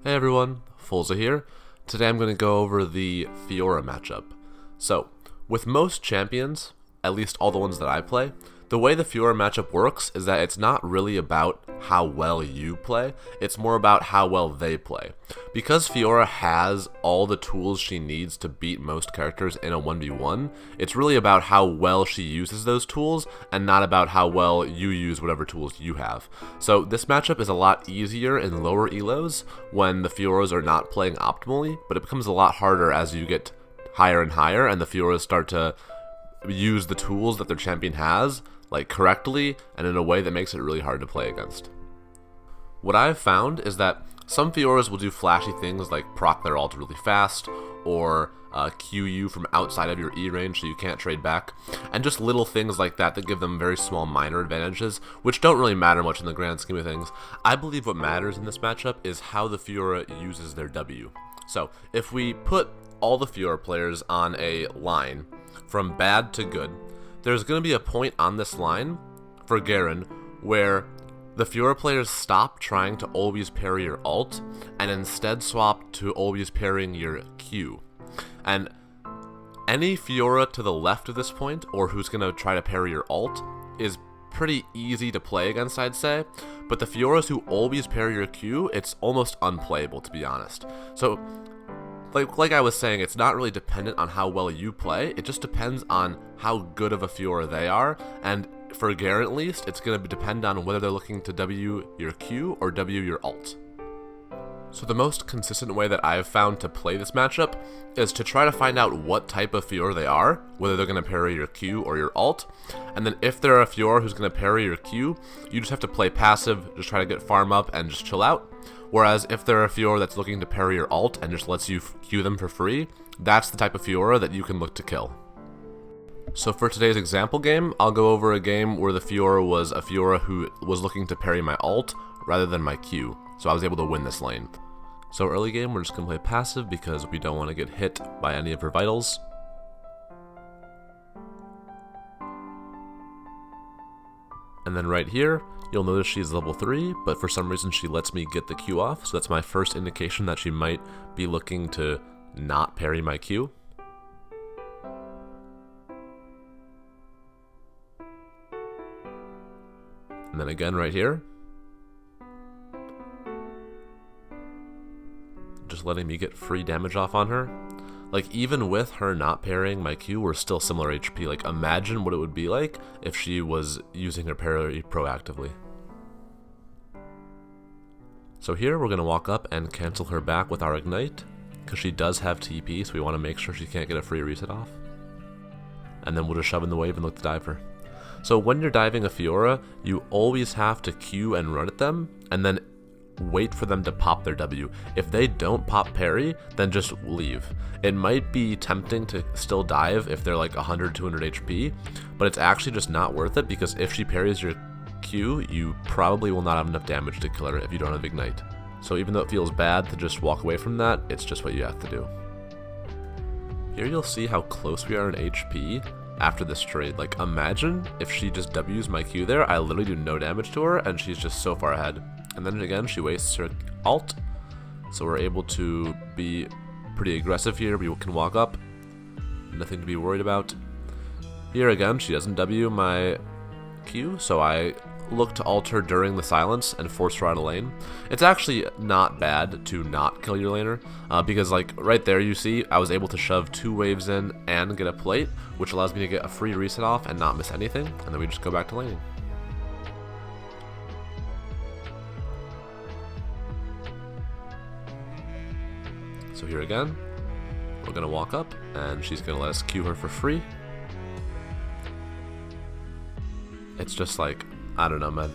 Hey everyone, Fulza here. Today I'm going to go over the Fiora matchup. So, with most champions, at least all the ones that I play, the way the Fiora matchup works is that it's not really about how well you play, it's more about how well they play. Because Fiora has all the tools she needs to beat most characters in a 1v1, it's really about how well she uses those tools and not about how well you use whatever tools you have. So this matchup is a lot easier in lower elos when the Fioras are not playing optimally, but it becomes a lot harder as you get higher and higher and the Fioras start to use the tools that their champion has correctly and in a way that makes it really hard to play against. What I've found is that some Fioras will do flashy things like proc their ult really fast, or Q you from outside of your E range so you can't trade back, and just little things like that that give them very small minor advantages, which don't really matter much in the grand scheme of things. I believe what matters in this matchup is how the Fiora uses their W. So if we put all the Fiora players on a line from bad to good, there's going to be a point on this line for Garen where the Fiora players stop trying to always parry your ult and instead swap to always parrying your Q. And any Fiora to the left of this point, or who's going to try to parry your ult, is pretty easy to play against, I'd say. But the Fioras who always parry your Q, it's almost unplayable, to be honest. So like I was saying, it's not really dependent on how well you play, it just depends on how good of a Fiora they are, and for Garen at least, it's going to depend on whether they're looking to W your Q or W your ult. So the most consistent way that I've found to play this matchup is to try to find out what type of Fiora they are, whether they're going to parry your Q or your ult, and then if they're a Fiora who's going to parry your Q, you just have to play passive, just try to get farm up and just chill out. Whereas if they're a Fiora that's looking to parry your ult and just lets you Q them for free, that's the type of Fiora that you can look to kill. So for today's example game, I'll go over a game where the Fiora was a Fiora who was looking to parry my ult rather than my Q, so I was able to win this lane. So early game, we're just going to play passive because we don't want to get hit by any of her vitals. And then right here, you'll notice she's level 3, but for some reason she lets me get the Q off, so that's my first indication that she might be looking to not parry my Q. And then again right here, just letting me get free damage off on her. Even with her not parrying my Q, we're still similar HP. Imagine what it would be like if she was using her parry proactively. So here we're going to walk up and cancel her back with our Ignite, because she does have TP, so we want to make sure she can't get a free reset off. And then we'll just shove in the wave and look to dive her. So when you're diving a Fiora, you always have to Q and run at them, and then wait for them to pop their W. If they don't pop parry, then just leave. It might be tempting to still dive if they're 100, 200 HP, but it's actually just not worth it, because if she parries your Q, you probably will not have enough damage to kill her if you don't have Ignite. So even though it feels bad to just walk away from that, it's just what you have to do. Here you'll see how close we are in HP after this trade. Imagine if she just W's my Q there, I literally do no damage to her, and she's just so far ahead. And then again, she wastes her ult, so we're able to be pretty aggressive here. We can walk up, nothing to be worried about. Here again, she doesn't W my Q, so I look to ult her during the silence and force her out of lane. It's actually not bad to not kill your laner, because right there you see, I was able to shove 2 waves in and get a plate, which allows me to get a free reset off and not miss anything, and then we just go back to laning. So here again, we're going to walk up, and she's going to let us Q her for free. It's just I don't know, man.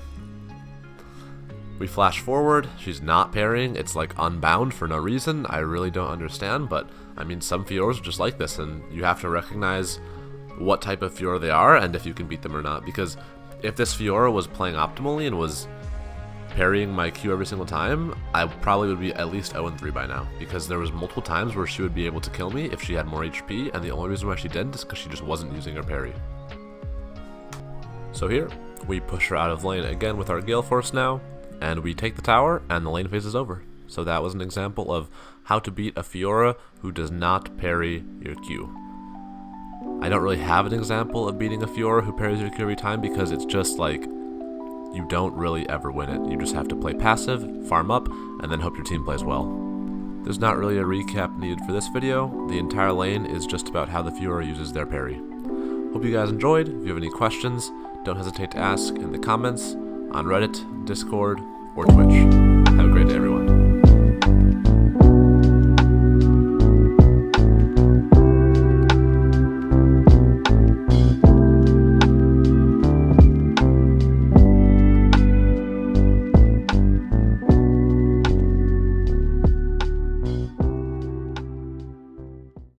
We flash forward, she's not parrying, it's unbound for no reason. I really don't understand, but I mean, some Fioras are just like this, and you have to recognize what type of Fiora they are and if you can beat them or not. Because if this Fiora was playing optimally and was parrying my Q every single time, I probably would be at least 0-3 by now, because there was multiple times where she would be able to kill me if she had more HP, and the only reason why she didn't is because she just wasn't using her parry. So here, we push her out of lane again with our Gale Force now, and we take the tower, and the lane phase is over. So that was an example of how to beat a Fiora who does not parry your Q. I don't really have an example of beating a Fiora who parries your Q every time because it's just like, you don't really ever win it. You just have to play passive, farm up, and then hope your team plays well. There's not really a recap needed for this video. The entire lane is just about how the Fiora uses their parry. Hope you guys enjoyed. If you have any questions, don't hesitate to ask in the comments, on Reddit, Discord, or Twitch.